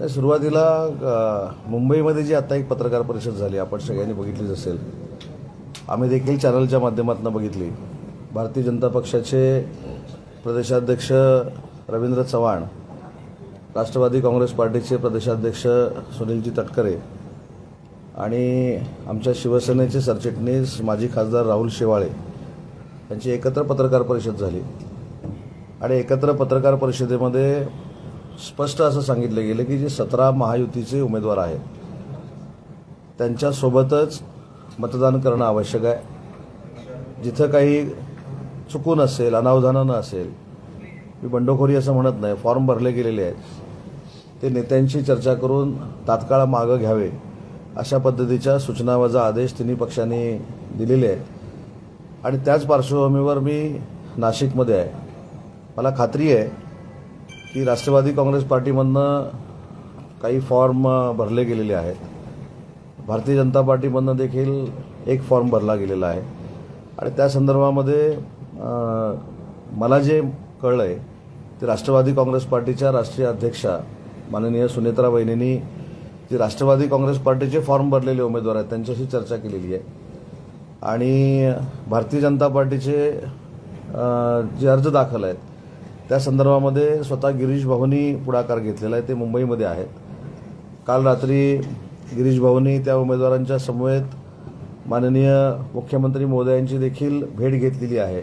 तर सुरुवातीला मुंबईमध्ये जी आता एक पत्रकार परिषद झाली आपण सगळ्यांनी बघितलीच असेल. आम्ही देखील चॅनलच्या माध्यमातून बघितली. भारतीय जनता पक्षाचे प्रदेशाध्यक्ष रवींद्र चव्हाण, राष्ट्रवादी काँग्रेस पार्टीचे प्रदेशाध्यक्ष सुनीलजी तटकरे आणि आमच्या शिवसेनेचे सरचिटणीस माजी खासदार राहुल शेवाळे यांची एकत्र पत्रकार परिषद झाली. आणि एकत्र पत्रकार परिषदेमध्ये स्पष्ट असं सांगितलं गेलं की जे 17 महायुतीचे उमेदवार आहेत त्यांच्यासोबतच मतदान करणं आवश्यक आहे. जिथं काही चुकून असेल, अनावधानानं असेल, मी बंडखोरी असं म्हणत नाही, फॉर्म भरले गेलेले आहेत ते नेत्यांशी चर्चा करून तात्काळ मागं घ्यावे अशा पद्धतीच्या सूचनावजा आदेश तिन्ही पक्षांनी दिलेले आहेत. आणि त्याच पार्श्वभूमीवर मी नाशिकमध्ये आहे. मला खात्री आहे की राष्ट्रवादी काँग्रेस पार्टीमधनं काही फॉर्म भरले गेलेले आहेत. भारतीय जनता पार्टीमधनं देखील एक फॉर्म भरला गेलेला आहे. आणि त्या संदर्भामध्ये मला जे कळलं आहे ते राष्ट्रवादी काँग्रेस पार्टीच्या राष्ट्रीय अध्यक्षा माननीय सुनेत्रा वहिनींनी जे राष्ट्रवादी काँग्रेस पार्टीचे फॉर्म भरलेले उमेदवार आहेत त्यांच्याशी चर्चा केलेली आहे. आणि भारतीय जनता पार्टीचे जे अर्ज दाखल आहेत त्या संदर्भामध्ये स्वतः गिरीश भाऊंनी पुढाकार घेतलेला आहे. ते मुंबईमध्ये आहेत. काल रात्री गिरीश भाऊंनी त्या उमेदवारांच्या समवेत माननीय मुख्यमंत्री महोदयांची देखील भेट घेतलेली आहे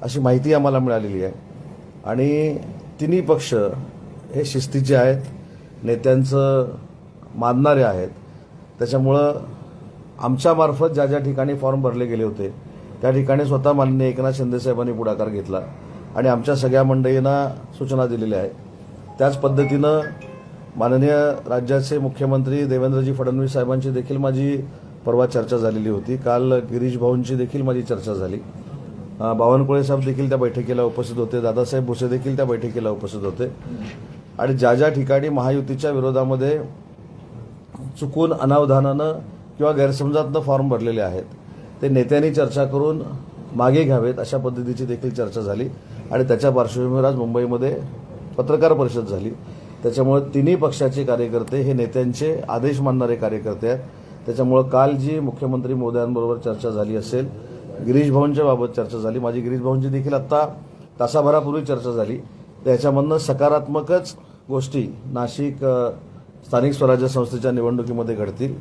अशी माहिती आम्हाला मिळालेली आहे. आणि तिन्ही पक्ष हे शिस्तीचे आहेत, नेत्यांचं मानणारे आहेत. त्याच्यामुळं आमच्यामार्फत ज्या ज्या ठिकाणी फॉर्म भरले गेले होते त्या ठिकाणी स्वतः माननीय एकनाथ शिंदेसाहेबांनी पुढाकार घेतला आणि आमच्या सगळ्या मंडळींना सूचना दिलेल्या आहेत. त्याच पद्धतीनं माननीय राज्याचे मुख्यमंत्री देवेंद्रजी फडणवीस साहेबांची देखील माझी परवा चर्चा झालेली होती. काल गिरीश भाऊंची देखील माझी चर्चा झाली. बावनकुळे साहेब देखील त्या बैठकीला उपस्थित होते. दादासाहेब भुसे देखील त्या बैठकीला उपस्थित होते. आणि ज्या ज्या ठिकाणी महायुतीच्या विरोधामध्ये चुकून, अनावधानानं किंवा गैरसमजातनं फॉर्म भरलेले आहेत ते नेत्यांनी चर्चा करून मागे घ्यावेत अशा पद्धतीची देखील चर्चा झाली. आणि त्याच्या पार्श्वभूमीवर आज मुंबईमध्ये पत्रकार परिषद झाली. त्याच्यामुळे तिन्ही पक्षाचे कार्यकर्ते हे नेत्यांचे आदेश मानणारे कार्यकर्ते आहेत. त्याच्यामुळं काल जी मुख्यमंत्री महोदयांबरोबर चर्चा झाली असेल, गिरीश भाऊंच्या बाबत चर्चा झाली, माझी गिरीश भाऊंची देखील आत्ता तासाभरापूर्वी चर्चा झाली. त्याच्यामधनं सकारात्मकच गोष्टी नाशिक स्थानिक स्वराज्य संस्थेच्या निवडणुकीमध्ये घडतील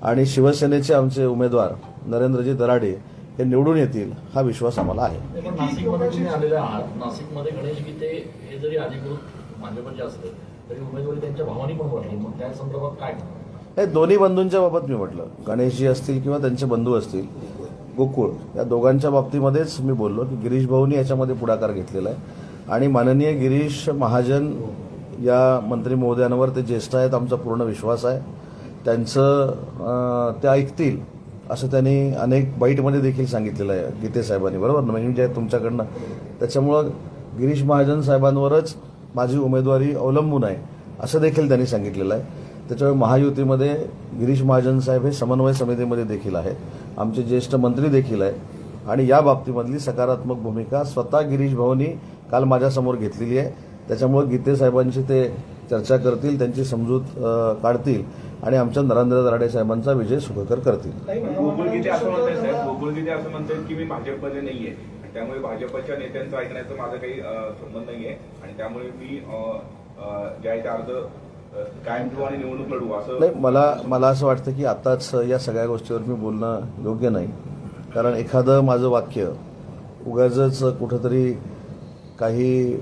आणि शिवसेनेचे आमचे उमेदवार नरेंद्रजी दराडे हे निवडून येतील हा विश्वास आम्हाला आहे. नाशिकमध्ये तुम्ही आलेले आहात. नाशिकमध्ये गणेश गीते हे जरी अधिकृत भाजपचे असले तरी उमेदवारी त्यांच्या भावानी पण वाटली. मग त्या संदर्भात काय? हे दोन्ही बंधूंच्या बाबत मी म्हटलं, गणेशजी असतील किंवा त्यांचे बंधू असतील, गोकुळ, या दोघांच्या बाबतीमध्येच मी बोललो की गिरीश भाऊंनी याच्यामध्ये पुढाकार घेतलेला आहे. आणि माननीय गिरीश महाजन या मंत्री महोदयांवर ते ज्येष्ठ आहेत, आमचा पूर्ण विश्वास आहे. त्यांचं ते ऐकतील असं त्यांनी अनेक बाईटमध्ये देखील सांगितलेलं आहे गीते साहेबांनी, बरोबर ना, म्हणजे तुमच्याकडनं. त्याच्यामुळं गिरीश महाजन साहेबांवरच माझी उमेदवारी अवलंबून आहे असं देखील त्यांनी सांगितलेलं आहे. त्याच्यामुळे महायुतीमध्ये गिरीश महाजन साहेब हे समन्वय समितीमध्ये देखील आहेत, आमचे ज्येष्ठ मंत्री देखील आहेत. आणि या बाबतीमधली सकारात्मक भूमिका स्वतः गिरीश भाऊंनी काल माझ्यासमोर घेतलेली आहे. त्याच्यामुळे गीते साहेबांची ते चर्चा करतील, त्यांची समजूत काढतील आणि आमच्या नरेंद्र दराडे साहेबांचा विजय सुखकर करतील. गोकुळ गीते असं म्हणतात साहेब, गोकुळ गीते असं म्हणतात की मी भाजपमध्ये नाहीये, त्यामुळे भाजपच्या नेत्यांचं ऐकण्याचं माझा काही संबंध नाहीये आणि त्यामुळे मी जे अर्ज कायम ठेवू आणि निवडणूक लढवू असं नाही. मला असं वाटतं की आताच या सगळ्या गोष्टीवर मी बोलणं योग्य नाही. कारण एखादं माझं वाक्य उगाचच कुठंतरी काही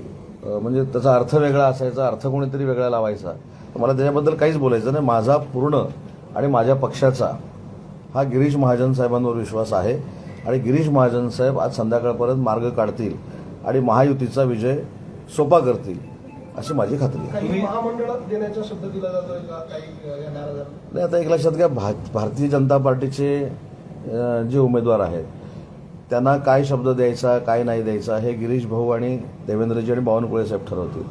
म्हणजे त्याचा अर्थ वेगळा असायचा, अर्थ कोणीतरी वेगळा लावायचा, मला त्याच्याबद्दल काहीच बोलायचं नाही. माझा पूर्ण आणि माझ्या पक्षाचा हा गिरीश महाजन साहेबांवर विश्वास आहे आणि गिरीश महाजन साहेब आज संध्याकाळपर्यंत मार्ग काढतील आणि महायुतीचा विजय सोपा करतील अशी माझी खात्री आहे. नाही, आता एक लक्षात घ्या, भारतीय जनता पार्टीचे जे उमेदवार आहेत त्यांना काय शब्द द्यायचा, काय नाही द्यायचा हे गिरीश भाऊ आणि देवेंद्रजी आणि बावनकुळे साहेब ठरवतील.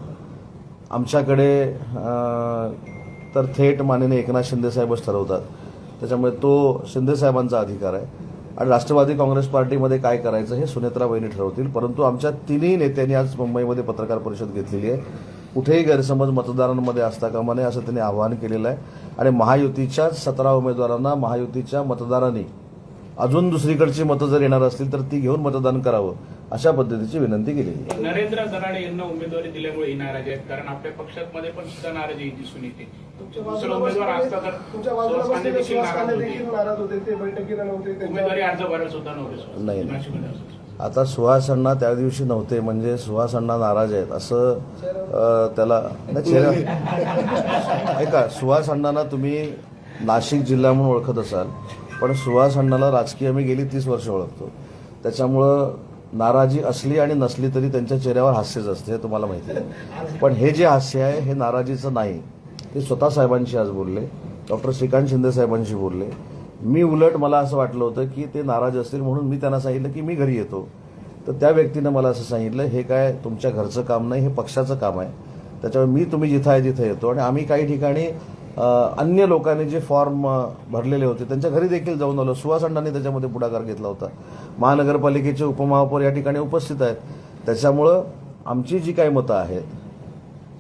आमच्याकडे तर थेट माननीय एकनाथ शिंदेसाहेबच ठरवतात. त्याच्यामुळे तो शिंदेसाहेबांचा अधिकार आहे. आणि राष्ट्रवादी काँग्रेस पार्टीमध्ये काय करायचं हे सुनेत्रा वहिनी ठरवतील. परंतु आमच्या तिन्ही नेत्यांनी आज मुंबईमध्ये पत्रकार परिषद घेतलेली आहे. कुठेही गैरसमज मतदारांमध्ये असता कामा नये असं त्यांनी आवाहन केलेलं आहे. आणि महायुतीच्या 17 उमेदवारांना महायुतीच्या मतदारांनी अजून दुसरीकडची मतं जर येणार असतील तर ती घेऊन मतदान करावं अशा पद्धतीची विनंती केलेली आहे. नरेंद्र दराडे यांना उमेदवारी दिल्यामुळे ही नाराजी आहेत, कारण आपल्या पक्षामध्ये पण सुद्धा नाराजी दिसून येते. दुसरा उमेदवार असता तर तुमच्या बाजूला सुहास कांदे देखील सुहास नाराज कांदे होते. देखील नाराज होते, ते बैठकीला नव्हते. उमेदवारी अर्ज भरायला सुद्धा नव्हते. नाही. नाशिकमध्ये असं. आता सुहास अण्णा त्या दिवशी नव्हते म्हणजे सुहास अण्णा नाराज आहेत असं त्याला नाही, ऐका, सुहास अण्णांना तुम्ही नाशिक जिल्हा म्हणून ओळखत असाल, पण सुहास अण्णाला राजकीय मी गेली 30 वर्ष ओळखतो. त्याच्यामुळं नाराजी असली आणि नसली तरी त्यांच्या चेहऱ्यावर हास्यच असते, हे तुम्हाला माहिती आहे. पण हे जे हास्य आहे हे नाराजीचं नाही. ते स्वतः साहेबांशी आज बोलले, डॉक्टर श्रीकांत शिंदे साहेबांशी बोलले. मी उलट मला असं वाटलं होतं की ते नाराज असतील म्हणून मी त्यांना सांगितलं की मी घरी येतो. तर त्या व्यक्तीनं मला असं सांगितलं, हे काय तुमच्या घरचं काम नाही, हे पक्षाचं काम आहे. त्याच्यामुळे तुम्ही जिथं आहे तिथं येतो. आणि आम्ही काही ठिकाणी अन्य लोकांनी जे फॉर्म भरलेले होते त्यांच्या घरी देखील जाऊन आलो. सुहास अण्णांनी त्याच्यामध्ये पुढाकार घेतला होता. महानगरपालिकेचे उपमहापौर या ठिकाणी उपस्थित आहेत. त्याच्यामुळं आमची जी काही मतं आहेत,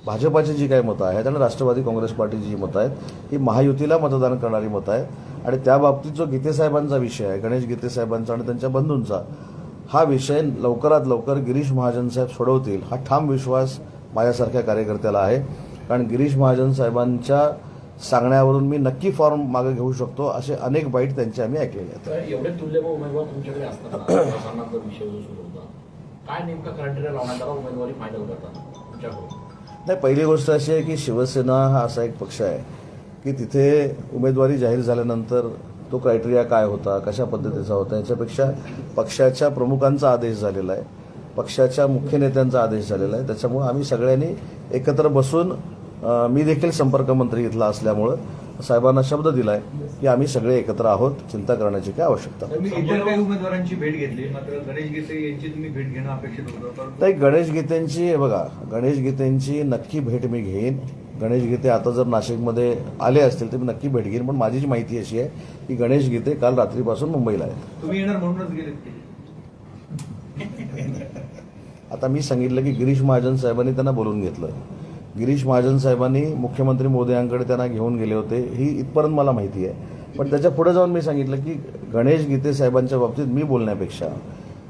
भाजपाची जी काही मतं आहेत आणि राष्ट्रवादी काँग्रेस पार्टीची जी मतं आहेत ही महायुतीला मतदान करणारी मतं आहेत. आणि त्या बाबतीत जो गीतेसाहेबांचा विषय आहे, गणेश गीतेसाहेबांचा आणि त्यांच्या बंधूंचा, हा विषय लवकरात लवकर गिरीश महाजन साहेब सोडवतील हा ठाम विश्वास माझ्यासारख्या कार्यकर्त्याला आहे. कारण गिरीश महाजन साहेबांच्या सांगण्यावरून मी नक्की फॉर्म मागे घेऊ शकतो असे अनेक बाईट त्यांचे आम्ही ऐकलेले आहेत. तर एवढे तुल्यबळ उमेदवार तुमच्याकडे असताना प्रसारणाचा विषय जो सुरू होता, काय नेमका क्रायटेरिया लावण्यात आला उमेदवारी फायनल करताना तुमच्याकडून? नाही, पहिली गोष्ट अशी आहे की शिवसेना हा असा एक पक्ष आहे की तिथे उमेदवारी जाहीर झाल्यानंतर तो क्रायटेरिया काय होता, कशा पद्धतीचा होता, याच्यापेक्षा पक्षाच्या प्रमुखांचा आदेश झालेला आहे, पक्षाच्या मुख्य नेत्यांचा आदेश झालेला आहे. त्याच्यामुळे आम्ही सगळ्यांनी एकत्र बसून, मी देखील संपर्क मंत्री इथला असल्यामुळं साहेबांना शब्द दिलाय की आम्ही सगळे एकत्र आहोत, चिंता करण्याची काय आवश्यकता नाही. तुम्ही इतर काही उमेदवारांची भेट घेतली, मात्र गणेश गीते यांची तुम्ही भेट घेणं अपेक्षित होतं. नाही, गणेश गीतेंची, हे बघा, गणेश गीतेंची नक्की भेट मी घेईन. गणेश गीते आता जर नाशिकमध्ये आले असतील तर मी नक्की भेट घेईन. पण माझी जी माहिती अशी आहे की गणेश गीते काल रात्रीपासून मुंबईला आहेत. तुम्ही येणार म्हणूनच गेलेत की? आता मी सांगितलं की गिरीश महाजन साहेबांनी त्यांना बोलून घेतलं. गिरीश महाजन साहेबांनी मुख्यमंत्री मोदयांकडे त्यांना घेऊन गेले होते, ही इथपर्यंत मला माहिती आहे. पण त्याच्या पुढे जाऊन मी सांगितलं की गणेश गीते साहेबांच्या बाबतीत मी बोलण्यापेक्षा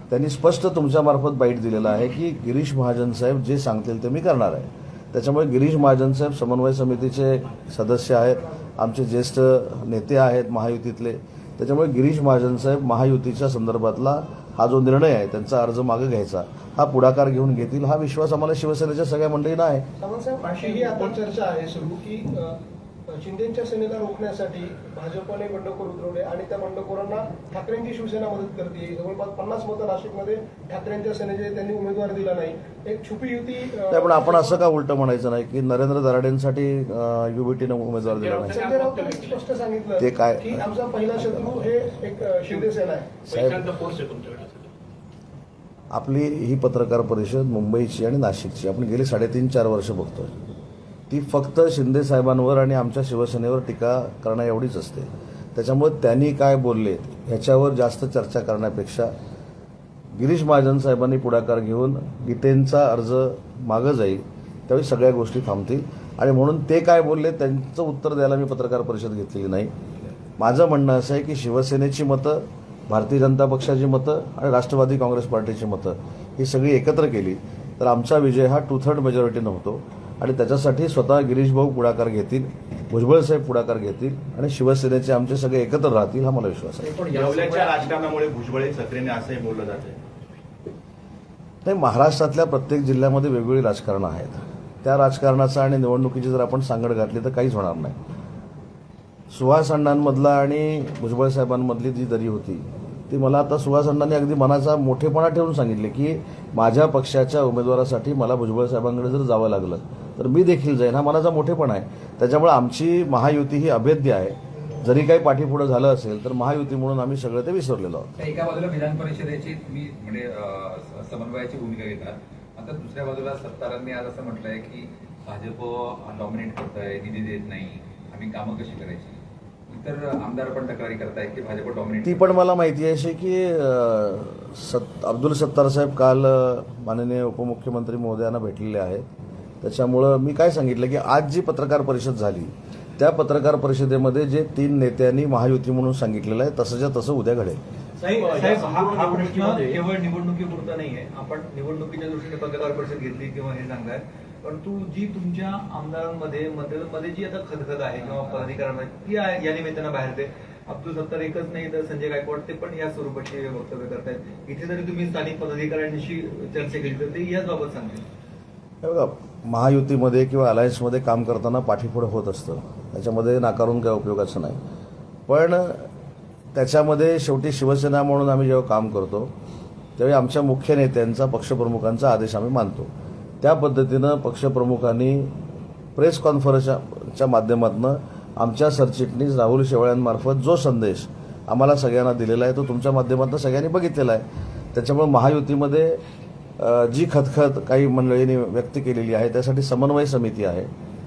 त्यांनी स्पष्ट तुमच्यामार्फत बाईट दिलेला आहे की गिरीश महाजन साहेब जे सांगतील ते मी करणार आहे. त्याच्यामुळे गिरीश महाजन साहेब समन्वय समितीचे सदस्य आहेत, आमचे ज्येष्ठ नेते आहेत महायुतीतले. त्याच्यामुळे गिरीश महाजन साहेब महायुतीच्या संदर्भातला हा जो निर्णय आहे, त्यांचा अर्ज मागे घ्यायचा, हा पुढाकार घेऊन घेतील, हा विश्वास आम्हाला शिवसेनेच्या सगळ्या मंडळींना आहे. सावंत साहेब, अशी ही आता चर्चा आहे सुरू की शिंदेच्या सेनेला रोखण्यासाठी भाजपने बंडखोर उतरवले आणि त्या बंडखोरांना ठाकरेंची शिवसेना मदत करते. जवळपास 50 मतं नाशिकमध्ये ठाकरेंच्या सेनेचे त्यांनी उमेदवार दिला नाही. एक छुपी युती. पण आपण असं का उलटं म्हणायचं नाही की नरेंद्र दराडेंसाठी युबीटीनं उमेदवार दिला नाही? संजय राऊतांनी स्पष्ट सांगितलं ते काय? की आमचा पहिला शत्रू हे एक शिंदे सेना आहे. साहेब, पैशांचा फोर्स आहे तुमच्याकडे. आपली ही पत्रकार परिषद मुंबईची आणि नाशिकची आपण गेली 3.5-4 वर्ष बघतोय. ती फक्त शिंदे साहेबांवर आणि आमच्या शिवसेनेवर टीका करण्या एवढीच असते. त्याच्यामुळे त्यांनी काय बोलले ह्याच्यावर जास्त चर्चा करण्यापेक्षा गिरीश महाजन साहेबांनी पुढाकार घेऊन गीतेंचा अर्ज मागं जाईल, त्यावेळी सगळ्या गोष्टी थांबतील. आणि म्हणून ते काय बोलले त्यांचं उत्तर द्यायला मी पत्रकार परिषद घेतलेली नाही. माझं म्हणणं असं आहे की शिवसेनेची मतं, भारतीय जनता पक्षाची मतं आणि राष्ट्रवादी काँग्रेस पार्टीची मतं ही सगळी एकत्र केली तर आमचा विजय हा 2/3 मेजॉरिटीनं होतो. आणि त्याच्यासाठी स्वतः गिरीश भाऊ पुढाकार घेतील, भुजबळ साहेब पुढाकार घेतील आणि शिवसेनेचे आमचे सगळे एकत्र राहतील, हा मला विश्वास आहे. पण येवल्याच्या राजकारणामुळे भुजबळ सक्रियने असंही बोललं जाते. नाही, महाराष्ट्रातल्या प्रत्येक जिल्ह्यामध्ये वेगवेगळी राजकारणं आहेत. त्या राजकारणाचा आणि निवडणुकीची जर आपण सांगड घातली तर काहीच होणार नाही. सुहास अण्णांमधला आणि भुजबळ साहेबांमधली जी दरी होती ती मला आता सुहास अण्णांनी अगदी मनाचा मोठेपणा ठेवून सांगितले की माझ्या पक्षाच्या उमेदवारासाठी मला भुजबळ साहेबांकडे जर जावं लागलं तर मी देखील जाईन, हा मनाचा मोठेपणा आहे. त्याच्यामुळे आमची महायुती ही अभेद्य आहे. जरी काही पाठीपुढं झालं असेल तर महायुती म्हणून आम्ही सगळं ते विसरलेलो आहोत. एका बाजूला विधान परिषदेची तुम्ही म्हणजे समन्वयाची भूमिका घेता, आता दुसऱ्या बाजूला सत्तारांनी आज असं म्हटलंय की भाजप डॉमिनेट करताय, निधी देत नाही, आम्ही कामं कशी करायची. इतर आमदार पण तक्रारी करतायत की भाजप डॉमिनेट. ती पण मला माहिती आहे अशी की अब्दुल सत्तार साहेब काल माननीय उपमुख्यमंत्री महोदयांना भेटलेले आहेत. त्याच्यामुळं मी काय सांगितलं की आज जी पत्रकार परिषद झाली त्या पत्रकार परिषदेमध्ये जे 3 नेत्यांनी महायुती म्हणून सांगितलेलं आहे तसंच्या तसं उद्या घडेल. साहेब हा प्रश्न केवळ निवडणुकीपुरता नाहीये. आपण निवडणुकीच्या दृष्टीने पत्रकार परिषद घेतली किंवा हे सांगताय, परंतु जी तुमच्या आमदारांमध्ये जी आता खदखद आहे किंवा पदाधिकाऱ्यांमध्ये ती या निमित्तानं बाहेर येते. अब्दुल सत्तार एकच नाही तर संजय गायकवाड ते पण या स्वरूपाची वक्तव्य करतायत. इथे जरी तुम्ही स्थानिक पदाधिकाऱ्यांशी चर्चा केली तर ते याच बाबत सांगतील. हे बघा, महायुतीमध्ये किंवा अलायन्समध्ये काम करताना पाठीपुढे होत असतं, त्याच्यामध्ये नाकारून काय उपयोगाचं नाही. पण त्याच्यामध्ये शेवटी शिवसेना म्हणून आम्ही जेव्हा काम करतो त्यावेळी आमच्या मुख्य नेत्यांचा पक्षप्रमुखांचा आदेश आम्ही मानतो. त्या पद्धतीनं पक्षप्रमुखांनी प्रेस कॉन्फरन्सच्या माध्यमातून आमच्या सरचिटणीस राहुल शेवाळ्यांमार्फत जो संदेश आम्हाला सगळ्यांना दिलेला आहे तो तुमच्या माध्यमातून सगळ्यांनी बघितलेला आहे. त्याच्यामुळे महायुतीमध्ये जी खदखद काही मंडळींनी व्यक्त केलेली आहे त्यासाठी समन्वय समिती आहे.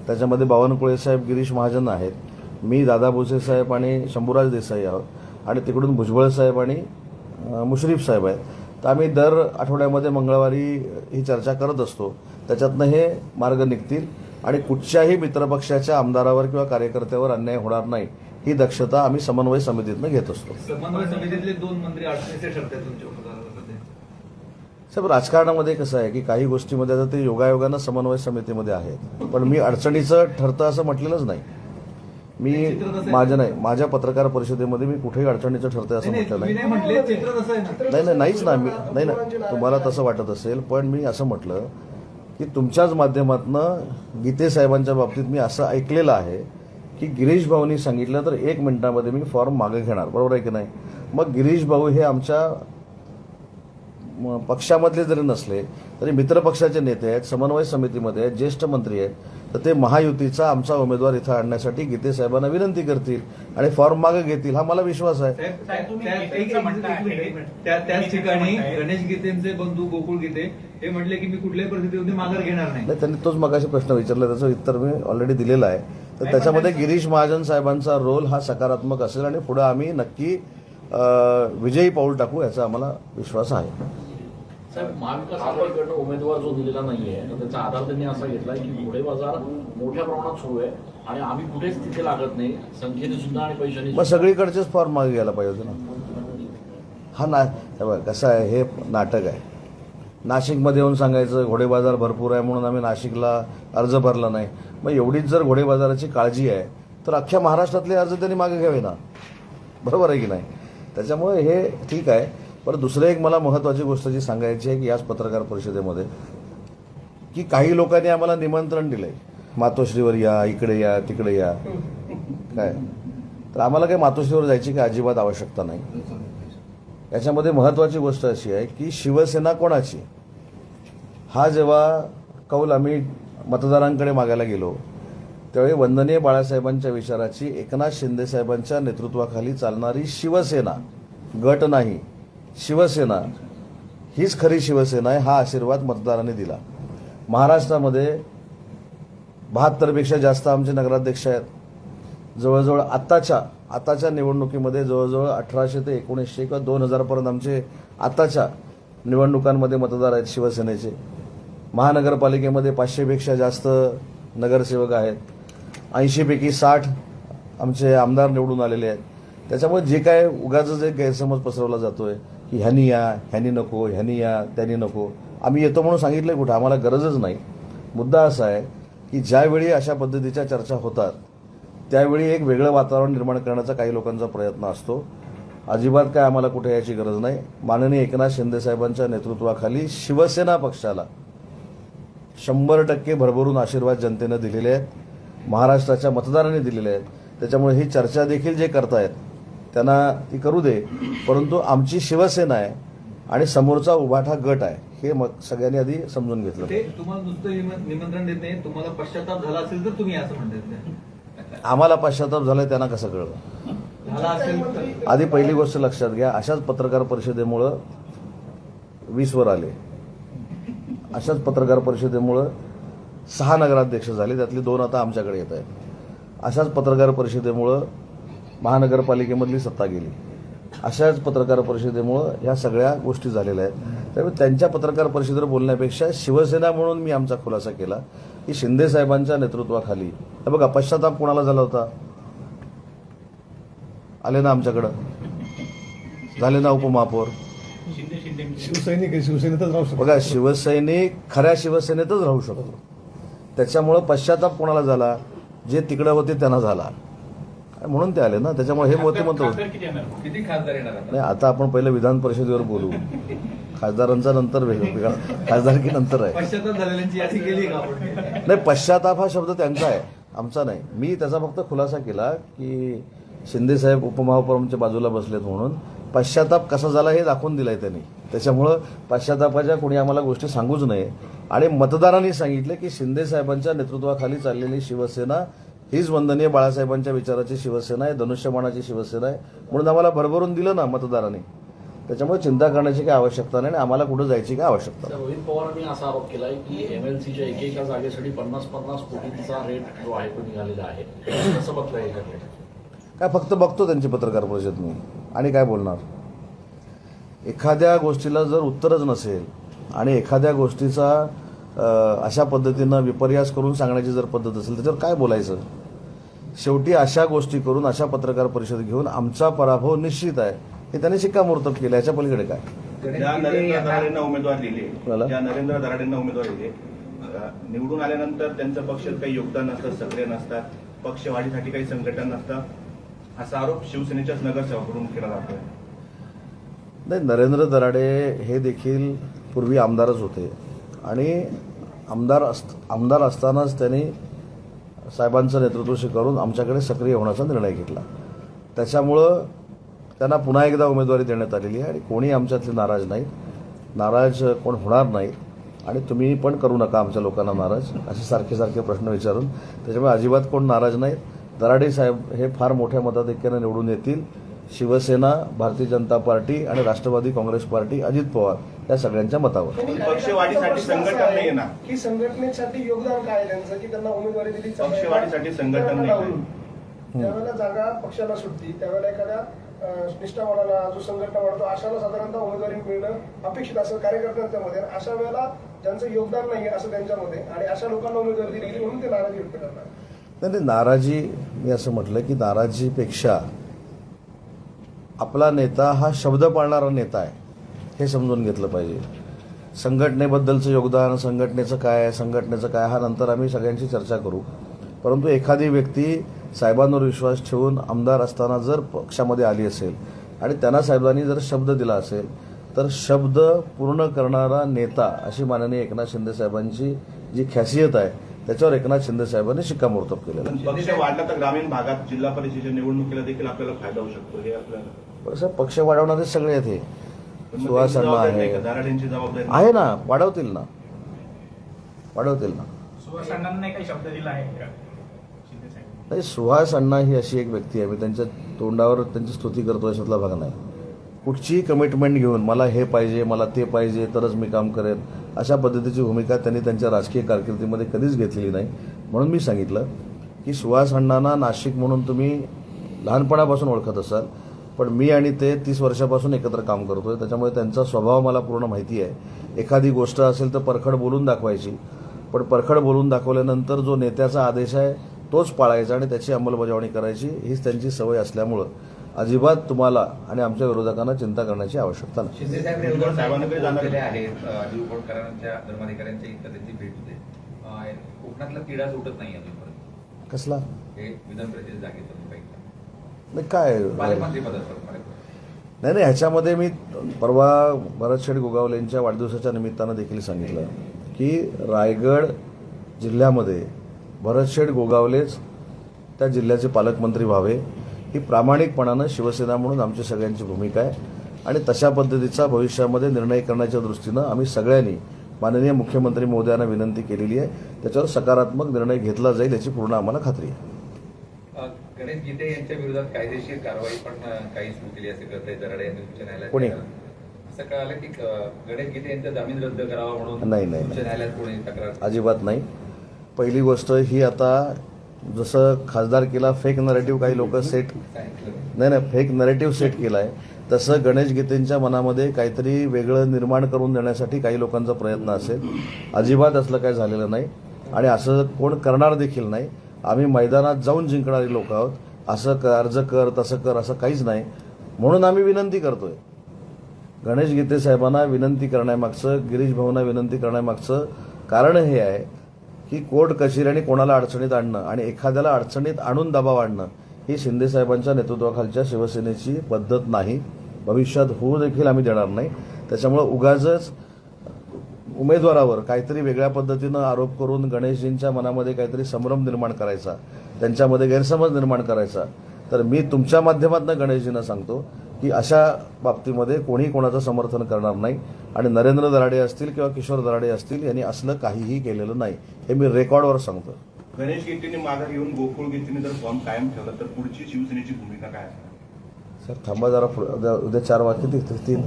त्याच्यामध्ये बावनकुळे साहेब, गिरीश महाजन आहेत, मी, दादा भुसे साहेब आणि शंभूराज देसाई आहोत आणि तिकडून भुजबळ साहेब आणि मुश्रीफ साहेब आहेत. तर आम्ही दर आठवड्यामध्ये मंगळवारी ही चर्चा करत असतो. त्याच्यातनं हे मार्ग निघतील आणि कुठच्याही मित्रपक्षाच्या आमदारावर किंवा कार्यकर्त्यावर अन्याय होणार नाही ही दक्षता आम्ही समन्वय समितीतनं घेत असतो. समन्वय समितीतले 2 मंत्री अडचणीचे ठरतात तुमच्या उपकारामध्ये. साहेब, राजकारणामध्ये कसं आहे की काही गोष्टीमध्ये आता ते योगायोगानं समन्वय समितीमध्ये आहेत, पण मी अडचणीचं ठरतं असं म्हटलेलंच नाही. माझ्या पत्रकार परिषदेमध्ये मी कुठेही अडचणीचं ठरतंय असं म्हटलं नाही. नाहीच ना. नाही ना, तुम्हाला तसं वाटत असेल, पण मी असं म्हटलं की तुमच्याच माध्यमातनं गीते साहेबांच्या बाबतीत मी असं ऐकलेलं आहे की गिरीश भाऊंनी सांगितलं तर 1 मिनिटामध्ये मी फॉर्म मागे घेणार, बरोबर आहे की नाही. मग गिरीश भाऊ हे आमच्या पक्षामधले जरी नसले तरी मित्रपक्षाचे नेते आहेत, समन्वय समितीमध्ये आहेत, ज्येष्ठ मंत्री आहेत, तर ते महायुतीचा आमचा उमेदवार इथं आणण्यासाठी गीते साहेबांना विनंती करतील आणि फॉर्म मागे घेतील हा मला विश्वास आहे. त्याच ठिकाणी गणेश गीतेंचे बंधू गोकुळ गीते हे म्हटले की मी कुठल्याही परिस्थितीमध्ये माघार घेणार नाही. त्यांनी तोच मगाशी प्रश्न विचारला, त्याचं उत्तर मी ऑलरेडी दिलेलं आहे. तर त्याच्यामध्ये गिरीश महाजन साहेबांचा रोल हा सकारात्मक असेल आणि पुढे आम्ही नक्की विजयी पाऊल टाकू याचा आम्हाला विश्वास आहे. साहेब, महाविकास आघाडीकडनं उमेदवार जो दिलेला नाहीये तर त्याचा आधार त्यांनी असा घेतलाय की घोडे बाजार मोठ्या प्रमाणात सुरू आहे आणि आम्ही कुठेच तिथे लागत नाही, संख्येने सुद्धा आणि पैशाने मग सगळीकडचेच फॉर्म मागे घ्यायला पाहिजे होते ना. हे बघ कसं आहे, हे नाटक आहे. नाशिकमध्ये येऊन सांगायचं घोडे बाजार भरपूर आहे म्हणून आम्ही नाशिकला अर्ज भरला नाही. मग एवढीच जर घोडे बाजाराची काळजी आहे तर अख्ख्या महाराष्ट्रातले अर्ज त्यांनी मागे घ्यावे ना, बरोबर आहे की नाही. त्याच्यामुळे हे ठीक आहे. पण दुसरं एक मला महत्त्वाची गोष्ट जी सांगायची आहे की याच पत्रकार परिषदेमध्ये की काही लोकांनी आम्हाला निमंत्रण दिलंय, मातोश्रीवर या, इकडे या, तिकडे या, काय तर आम्हाला काही मातोश्रीवर जायची काही अजिबात आवश्यकता नाही. याच्यामध्ये महत्त्वाची गोष्ट अशी आहे की शिवसेना कोणाची हा जेव्हा कौल आम्ही मतदारांकडे मागायला गेलो त्यावेळी वंदनीय बाळासाहेबांच्या विचाराची एकनाथ शिंदे साहेबांच्या नेतृत्वाखाली चालणारी शिवसेना, गट नाही, शिवसेना हीच खरी शिवसेना आहे हा आशीर्वाद मतदारांनी दिला. महाराष्ट्रामध्ये 72पेक्षा जास्त आमचे नगराध्यक्ष आहेत. जवळजवळ आताच्या निवडणुकीमध्ये जवळजवळ 1800 ते 1900 किंवा 2000 पर्यंत आमचे आताच्या निवडणुकांमध्ये मतदार आहेत शिवसेनेचे. महानगरपालिकेमध्ये 500पेक्षा जास्त नगरसेवक आहेत. 80 पैकी 60 आमचे आमदार निवडून आलेले आहेत. त्याच्यामुळे जे काय उगाच जे गैरसमज पसरवला जातोय की ह्यानी या, ह्यानी नको, ह्यानी या, त्यांनी नको, आम्ही येतो म्हणून सांगितलंय कुठं, आम्हाला गरजच नाही. मुद्दा असा आहे की ज्यावेळी अशा पद्धतीच्या चर्चा होतात त्यावेळी एक वेगळं वातावरण निर्माण करण्याचा काही लोकांचा प्रयत्न असतो. अजिबात काय आम्हाला कुठे याची गरज नाही. माननीय एकनाथ शिंदे साहेबांच्या नेतृत्वाखाली शिवसेना पक्षाला 100% भरभरून आशीर्वाद जनतेनं दिलेले आहेत, महाराष्ट्राच्या मतदारांनी दिलेले आहेत. त्याच्यामुळे ही चर्चा देखील जे करतायत त्यांना ती करू दे, परंतु आमची शिवसेना आहे आणि समोरचा उभाठा गट आहे हे मग सगळ्यांनी आधी समजून घेतलं. ते तुम्हाला नुसतं निमंत्रण देत नाही, तुम्हाला पश्चाताप झाला असेल तर तुम्ही असं म्हणतात. आम्हाला पश्चाताप झालाय त्यांना कसं कळलं झाला असेल तर आधी पहिली गोष्ट लक्षात घ्या. अशाच पत्रकार परिषदेमुळं 20 वर आले. अशाच पत्रकार परिषदेमुळं 6 नगराध्यक्ष झाले, त्यातले 2 आता आमच्याकडे येत आहेत. अशाच पत्रकार परिषदेमुळं महानगरपालिकेमधली सत्ता गेली. अशाच पत्रकार परिषदेमुळं ह्या सगळ्या गोष्टी झालेल्या आहेत. त्यामुळे त्यांच्या पत्रकार परिषदेवर बोलण्यापेक्षा शिवसेना म्हणून मी आमचा खुलासा केला की शिंदे साहेबांच्या नेतृत्वाखाली हे बघा पश्चाताप कोणाला झाला होता, आले ना आमच्याकडं, झाले ना उपमहापौर. शिवसैनिक शिवसेनेतच राहू शकतो. बघा शिवसैनिक खऱ्या शिवसेनेतच राहू शकतो. त्याच्यामुळं पश्चाताप कोणाला झाला, जे तिकडं होते त्यांना झाला म्हणून ते आले ना. त्याच्यामुळे हे मोठे म्हणतो खासदार किती येणार? किती खासदार येणार आता? नाही, आता आपण पहिलं विधान परिषदेवर बोलू, खासदारांचा नंतर वेगळा, खासदारकी नंतर आहे. पश्चाताप झालेल्यांची यादी केली का आपण? नाही, पश्चाताप हा शब्द त्यांचा आहे, आमचा नाही. मी त्याचा फक्त खुलासा केला की शिंदेसाहेब उपमहापौरांच्या बाजूला बसलेत म्हणून पश्चाताप कसा झाला हे दाखवून दिलाय त्यांनी. त्याच्यामुळं पश्चातापाच्या कोणी आम्हाला गोष्टी सांगूच नये. आणि मतदारांनी सांगितले की शिंदेसाहेबांच्या नेतृत्वाखाली चाललेली शिवसेना हीच वंदनीय बाळासाहेबांच्या विचाराची शिवसेना आहे, धनुष्यबाणाची शिवसेना आहे म्हणून आम्हाला भरभरून दिलं ना मतदारांनी. त्याच्यामुळे चिंता करण्याची काही आवश्यकता नाही आणि आम्हाला कुठं जायची काही आवश्यकता नाही. रोहित पवारांनी असा आरोप केलाय की एमएलसीच्या एकेका जागेसाठी 50-50 कोटींचा रेट जो आहे तो निघालेला आहे. कसं बघताय याच्याकडे? काय फक्त बघतो त्यांची पत्रकार परिषद मी आणि काय बोलणार. एखाद्या गोष्टीला जर उत्तरच नसेल आणि एखाद्या गोष्टीचा अशा पद्धतीनं विपर्यास करून सांगण्याची जर पद्धत असेल त्याच्यावर काय बोलायचं. शेवटी अशा गोष्टी करून अशा पत्रकार परिषद घेऊन आमचा पराभव निश्चित आहे हे त्यांनी शिक्कामोर्तब केलं. याच्या पलीकडे काय. ज्या नरेंद्र दराडेंना उमेदवार दिले, बोला. ज्या नरेंद्र दराडेंना उमेदवार दिले, निवडून आल्यानंतर त्यांचं पक्षात काही योगदान नसतं, सक्रिय नसतात, पक्षवाढीसाठी काही संघटन नसतं, असा आरोप शिवसेनेच्याच नगरसेवकाकडून केला जातोय. नाही, नरेंद्र दराडे हे देखील पूर्वी आमदारच होते आणि आमदार असतानाच त्यांनी साहेबांचं नेतृत्व स्वीकारून आमच्याकडे सक्रिय होण्याचा निर्णय घेतला. त्याच्यामुळं त्यांना पुन्हा एकदा उमेदवारी देण्यात आलेली आहे आणि कोणी आमच्यातले नाराज नाहीत, नाराज कोण होणार नाहीत आणि तुम्ही पण करू नका आमच्या लोकांना नाराज असे सारखे सारखे प्रश्न विचारून. त्याच्यामुळे अजिबात कोण नाराज नाहीत. दराडे साहेब हे फार मोठ्या मताधिक्याने निवडून येतील. शिवसेना, भारतीय जनता पार्टी आणि राष्ट्रवादी काँग्रेस पार्टी, अजित पवार या सगळ्यांच्या मतावर. पक्षवाढीसाठी संघटन नाही ना, की संघटनेसाठी योगदान काय आहे त्यांचं की त्यांना उमेदवारी दिली. पक्षवाढीसाठी संघटन नाही. ज्यावेळेला जागा पक्षाला सुटती त्यावेळेला एखाद्या निष्ठावानाला जो संघटना वाढतो अशाला साधारणतः उमेदवारी मिळणं अपेक्षित असं कार्यकर्त्यांच्या मध्ये. अशा वेळेला ज्यांचं योगदान नाही असं त्यांच्यामध्ये आणि अशा लोकांना उमेदवारी दिली गेली म्हणून ते नाराजी व्यक्त करणार. नाही, नाराजी मी असं म्हटलं की नाराजीपेक्षा आपला नेता हा शब्द पाळणारा नेता आहे हे समजून घेतलं पाहिजे. संघटनेबद्दलचं योगदान, संघटनेचं काय, संघटनेचं काय हा नंतर आम्ही सगळ्यांची चर्चा करू. परंतु एखादी व्यक्ती साहेबांवर विश्वास ठेवून आमदार असताना जर पक्षामध्ये आली असेल आणि त्यांना साहेबांनी जर शब्द दिला असेल तर शब्द पूर्ण करणारा नेता अशी माननीय एकनाथ शिंदे साहेबांची जी खासियत आहे त्याच्यावर एकनाथ शिंदे साहेबांनी शिक्कामोर्तब केलेलं आहे. पक्ष वाढला तर ग्रामीण भागात जिल्हा परिषदेच्या निवडणुकीला देखील आपल्याला फायदा होऊ शकतो. हे आपल्याला बरं, पक्ष वाढवणारे सगळे आहेत. हे सुहास अण्णा आहे, दराडेंची जबाबदारी आहे ना, वाढवतील ना, वाढवतील ना. सुहास अण्णांना नाही काही शब्द दिला आहे का शिंदे साहेब? नाही, सुहास अण्णा ही अशी एक व्यक्ती आहे, मी त्यांच्या तोंडावर त्यांची स्तुती करतो याच्यातला भाग नाही. कुठचीही कमिटमेंट घेऊन मला हे पाहिजे, मला ते पाहिजे तरच मी काम करेन अशा पद्धतीची भूमिका त्यांनी त्यांच्या राजकीय कारकिर्दीमध्ये कधीच घेतलेली नाही. म्हणून मी सांगितलं की सुहास अण्णांना नाशिक म्हणून तुम्ही लहानपणापासून ओळखत असाल, पण मी आणि ते 30 वर्षापासून एकत्र काम करतोय. त्याच्यामुळे त्यांचा स्वभाव मला पूर्ण माहिती आहे. एखादी गोष्ट असेल तर परखड बोलून दाखवायची, पण परखड बोलून दाखवल्यानंतर जो नेत्याचा आदेश आहे तोच पाळायचा आणि त्याची अंमलबजावणी करायची हीच त्यांची सवय असल्यामुळं अजिबात तुम्हाला आणि आमच्या विरोधकांना चिंता करण्याची आवश्यकता नाही. शिंदे साहेब साहेबांकडे जाणारे आहेत अजित पवारांच्या धर्माधिकाऱ्यांच्या इथं त्यांची भेट होते. कोकणातला तिढा सुटत नाही अजूनपर्यंत. कसला? हे विधान परिषद जागेचं नाही काय पालकमंत्री पदाचं. नाही, ह्याच्यामध्ये मी परवा भरतशेठ गोगावलेंच्या वाढदिवसाच्या निमित्तानं देखील सांगितलं की रायगड जिल्ह्यामध्ये भरतशेठ गोगावलेच त्या जिल्ह्याचे पालकमंत्री व्हावे ही प्रामाणिकपणानं शिवसेना म्हणून आमची सगळ्यांची भूमिका आहे आणि तशा पद्धतीचा भविष्यामध्ये निर्णय करण्याच्या दृष्टीनं आम्ही सगळ्यांनी माननीय मुख्यमंत्री महोदयांना विनंती केलेली आहे. त्याच्यावर सकारात्मक निर्णय घेतला जाईल याची पूर्ण आम्हाला खात्री आहे. गणेश गीते यांच्या विरोधात कायदेशीर कारवाई पण काही सुरू केली असे करताय दराडे यांनी उच्च न्यायालयात. कोणी? असं कळालं की गणेश गीते यांचा जामीन रद्द करावा म्हणून नाही, उच्च न्यायालयात कोणी तक्रार? अजिबात नाही. पहिली गोष्ट ही आता जसं खासदारकीला फेक नरेटिव्ह काही लोक सेट सांगितलं नाही फेक नरेटिव्ह सेट केला आहे तसं गणेश गीतेंच्या मनामध्ये काहीतरी वेगळं निर्माण करून देण्यासाठी काही लोकांचा प्रयत्न असेल. अजिबात असलं काही झालेलं नाही आणि असं कोण करणार देखील नाही. आम्ही मैदानात जाऊन जिंकणारी लोक आहोत. असं कर, अर्ज कर, तसं कर, असं काहीच नाही. म्हणून आम्ही विनंती करतोय. गणेश गीते साहेबांना विनंती करण्यामागचं, गिरीश भाऊंना विनंती करण्यामागचं कारण हे आहे की कोर्ट कचेरी कोणाला अडचणीत आणणं आणि एखाद्याला अडचणीत आणून दबाव आणणं ही शिंदे साहेबांच्या नेतृत्वाखालच्या शिवसेनेची पद्धत नाही. भविष्यात होऊ देखील आम्ही देणार नाही. त्याच्यामुळं उगाचच उमेदवारावर काहीतरी वेगळ्या पद्धतीनं आरोप करून गणेशजींच्या मनामध्ये काहीतरी संभ्रम निर्माण करायचा, त्यांच्यामध्ये गैरसमज निर्माण करायचा. तर मी तुमच्या माध्यमातून गणेशजींना सांगतो की अशा बाबतीमध्ये कोणी कोणाचं समर्थन करणार नाही. आणि नरेंद्र दराडे असतील किंवा किशोर दराडे असतील यांनी असलं काहीही केलेलं नाही, हे मी रेकॉर्डवर सांगतो. गणेश गीतेंनी माघार घेऊन गोकुळ गीतेंनी जर फॉर्म कायम ठेवला तर पुढची शिवसेनेची भूमिका काय असणार? सर थांबा जरा, उद्या 4 वाजता तीन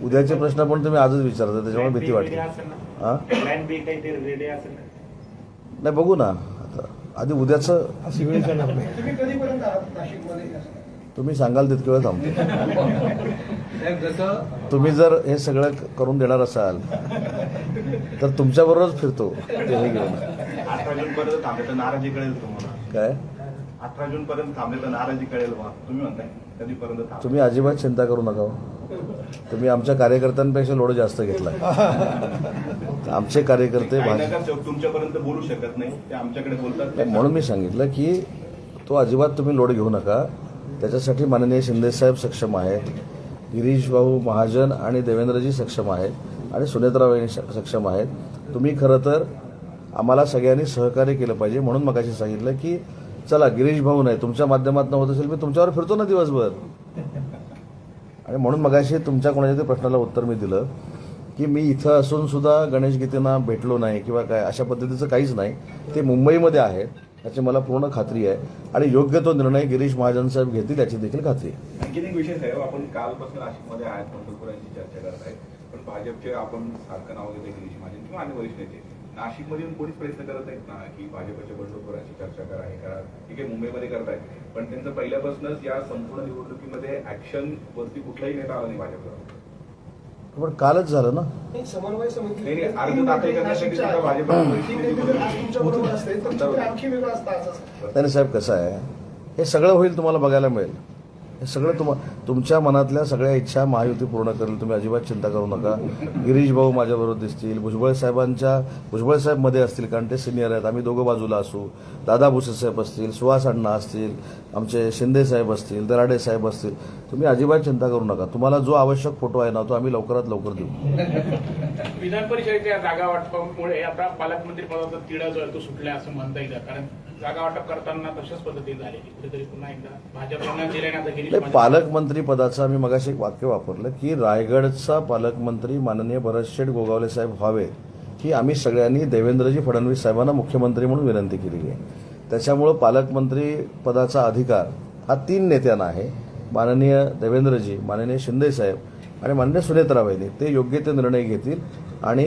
उद्याचे प्रश्न पण तुम्ही आजच विचारता, त्याच्यामुळे भीती वाटते. हां नाही, बघू ना आता. आधी उद्याचं तुम्ही कधीपर्यंत आहात नाशिकमध्ये? तुम्ही सांगाल तितके वेळ थांबतो. साहेब, जसं तुम्ही जर हे सगळं करून देणार असाल तर तुमच्याबरोबरच फिरतो ते हे घेऊन. 18 जून पर्यंत थांबले तर नाराजी कळेल तुम्हाला. काय 18 जून पर्यंत थांबले तर नाराजी कळेल बा. तुम्ही म्हणताय कधीपर्यंत थांबले? तुम्ही अजिबात चिंता करू नका. तुम्ही आमच्या कार्यकर्त्यांपेक्षा लोड जास्त घेतलाय. आमचे कार्यकर्ते काही नगरसेवक तुमच्यापर्यंत बोलू शकत नाही, ते आमच्याकडे बोलतात. म्हणून मी सांगितलं की तो अजिबात तुम्ही लोड घेऊ नका. त्याच्यासाठी माननीय शिंदेसाहेब सक्षम आहेत, गिरीश भाऊ महाजन आणि देवेंद्रजी सक्षम आहेत आणि सुनेत्राबाई सक्षम आहेत. तुम्ही खरं तर आम्हाला सगळ्यांनी सहकार्य केलं पाहिजे. म्हणून मगाशी सांगितलं की चला गिरीश भाऊ नाही, तुमच्या माध्यमातून होत असेल मी तुमच्यावर फिरतो ना दिवसभर. आणि म्हणून मगाशी तुमच्या कोणाच्या तरी प्रश्नाला उत्तर मी दिलं की मी इथं असून सुद्धा गणेश गीतेंना भेटलो नाही किंवा काय, अशा पद्धतीचं काहीच नाही. ते मुंबईमध्ये आहेत याची मला पूर्ण खात्री आहे आणि योग्य तो निर्णय गिरीश महाजन साहेब घेतील याची देखील खात्री आहे. आणखीन एक विषय साहेब, आपण कालपासून नाशिकमध्ये आहेत, पंढरपुरांची चर्चा करत आहेत, पण भाजपचे आपण सारखं नाव घेतोय गिरीश महाजन किंवा अन्य वरिष्ठ नेते नाशिकमधून कोणीच प्रयत्न करत नाहीत ना की भाजपच्या बंडखोरांची चर्चा करा, हे करा. ठीक आहे, मुंबईमध्ये करतायत, पण त्यांचं पहिल्यापासूनच या संपूर्ण निवडणुकीमध्ये ऍक्शन वरती कुठलाही नेता आला नाही भाजपला. पण कालच झालं ना. समन्वय समिती नाही, अर्ज दाखल करण्यासाठी सुद्धा भाजप तुमच्याबरोबर असते तर चित्र आणखी वेगळं असतं असं. त्याने साहेब कसं आहे, हे सगळं होईल तुम्हाला बघायला मिळेल. हे सगळं तुमच्या मनातल्या सगळ्या इच्छा महायुती पूर्ण करेल. तुम्ही अजिबात चिंता करू नका. गिरीश भाऊ माझ्याबरोबर दिसतील, भुजबळ साहेब मध्ये असतील कारण ते सिनियर आहेत. आम्ही दोघं बाजूला असू. दादा भुसे साहेब असतील, सुहास अण्णा असतील, आमचे शिंदे साहेब असतील, दराडे साहेब असतील. तुम्ही अजिबात चिंता करू नका. तुम्हाला जो आवश्यक फोटो आहे ना तो आम्ही लवकरात लवकर देऊ. विधान परिषदेच्या जागा वाटपामुळे आता पालकमंत्री पदाचा तिढा जो आहे तो सुटला असं म्हणता येईल, कारण जागा वाटप करताना तशाच पद्धतीने झालेली. कुठेतरी पुन्हा एकदा भाजपला दिल्याने आता गिरीश महाजन पालकमंत्री पदाचं आम्ही मगाशी एक वाक्य वापरलं की रायगडचा पालकमंत्री माननीय भरतशेठ गोगावले साहेब व्हावे ही आम्ही सगळ्यांनी देवेंद्रजी फडणवीस साहेबांना मुख्यमंत्री म्हणून विनंती केलेली आहे. त्याच्यामुळं पालकमंत्री पदाचा अधिकार हा 3 नेत्यांना आहे. माननीय देवेंद्रजी, माननीय शिंदे साहेब आणि माननीय सुनेत्राबाईंनी. ते योग्य ते निर्णय घेतील आणि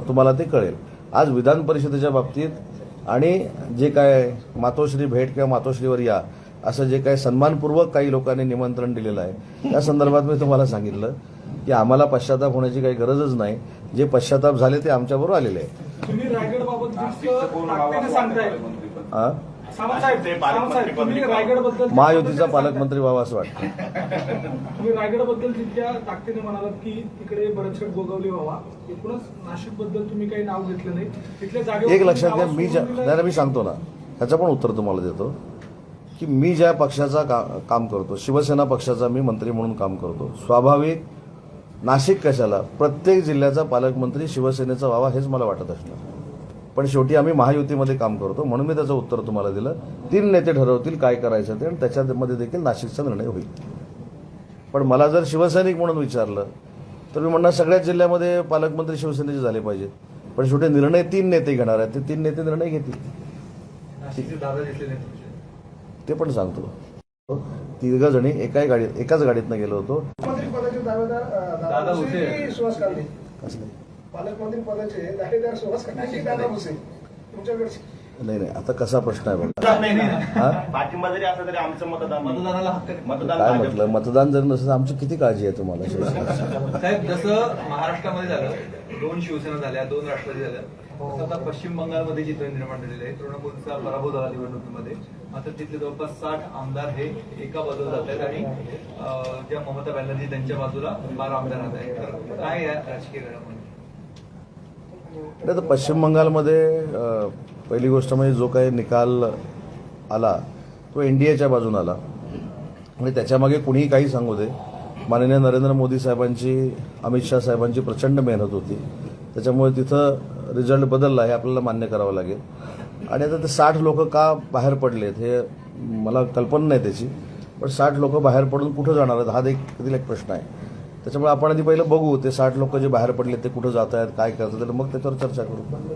तुम्हाला ते कळेल. आज विधान परिषदेच्या बाबतीत आणि जे काय मातोश्री भेट किंवा मातोश्रीवर या असं जे काही सन्मानपूर्वक काही लोकांनी निमंत्रण दिलेलं आहे त्या संदर्भात मी तुम्हाला सांगितलं की आम्हाला पश्चाताप होण्याची काही गरजच नाही. जे पश्चाताप झाले ते आमच्याबरोबर आलेले आहे. तुम्ही रायगडबाबत नाशिकचं कोण व्हावं ताकदीने असं सांगताय. वाटतं पालकमंत्रीपद? हा? सावंतसाहेब, तुम्ही रायगडबद्दल महायुतीचा पालकमंत्री व्हावा असं वाटतं. तुम्ही रायगडबद्दल जितक्या ताकदीने म्हणालात की तिकडे भरतशेठ गोगावले व्हावा, एकूणच नाशिकबद्दल तुम्ही काही नाव घेतलं नाही. तिथल्या जागेवर एक लक्षात घ्या, तुम्ही मी सांगतो ना, ह्याचं पण उत्तर तुम्हाला देतो की मी ज्या पक्षाचा काम करतो, शिवसेना पक्षाचा मी मंत्री म्हणून काम करतो. स्वाभाविक नाशिक कशाला, प्रत्येक जिल्ह्याचा पालकमंत्री शिवसेनेचा व्हावा हेच मला वाटत असणार. पण शेवटी आम्ही महायुतीमध्ये काम करतो म्हणून मी त्याचं उत्तर तुम्हाला दिलं. 3 नेते ठरवतील काय करायचं ते आणि त्याच्यामध्ये देखील नाशिकचा निर्णय होईल. पण मला जर शिवसैनिक म्हणून विचारलं तर मी म्हणणार सगळ्याच जिल्ह्यामध्ये पालकमंत्री शिवसेनेचे झाले पाहिजेत. पण शेवटी निर्णय 3 नेते घेणार आहेत, ते 3 नेते निर्णय घेतील. नाशिकचे दादा दिसले नाही तुमचे. ते पण सांगतो. 3 जणी एकाच गाडीतनं गेलो होतो. मंत्री पदाचे दावेदार दादा भुसे. की सुहास कांदे? कसले पालकमंत्री पदाचे दावेदार सुहास कांदे की दादा भुसे तुमच्याकडचे? नाही आता कसा प्रश्न आहे बघा हा? पाठिंबा जरी असला तरी आमचं मतदानाला हक्क आहे. मतदान काय भाजप. म्हटलं मतदान जर नसेल तर आमची किती काळजी आहे तुम्हाला साहेब, जसं महाराष्ट्रामध्ये झालं 2 शिवसेना झाल्या, 2 राष्ट्रवादी झाल्या, तसं आता पश्चिम बंगालमध्ये चित्र निर्माण झालेलं आहे. तृणमूलचा पराभव झाला निवडणुकीमध्ये. मात्र तिथले जवळपास 60 आमदार हे एका बाजूला जात आहेत आणि ज्या ममता बॅनर्जी त्यांच्या बाजूला 12 आमदार राहत आहेत. तर काय या राजकीय घडामोडी? नाही तर पश्चिम बंगालमध्ये पहिली गोष्ट म्हणजे जो काही निकाल आला तो NDAच्या बाजून आला आणि त्याच्यामागे कुणीही काही सांगू दे, माननीय नरेंद्र मोदी साहेबांची, अमित शाह साहेबांची प्रचंड मेहनत होती. त्याच्यामुळे तिथं रिझल्ट बदलला हे आपल्याला मान्य करावं लागेल. आणि आता ते 60 लोक का बाहेर पडलेत हे मला कल्पना नाही त्याची, पण 60 लोक बाहेर पडून कुठं जाणार आहेत हा देखील एक प्रश्न आहे. त्याच्यामुळे आपण आधी पहिलं बघू ते 60 लोक जे बाहेर पडले ते कुठं जात आहेत, काय करतात, मग त्याच्यावर चर्चा करू.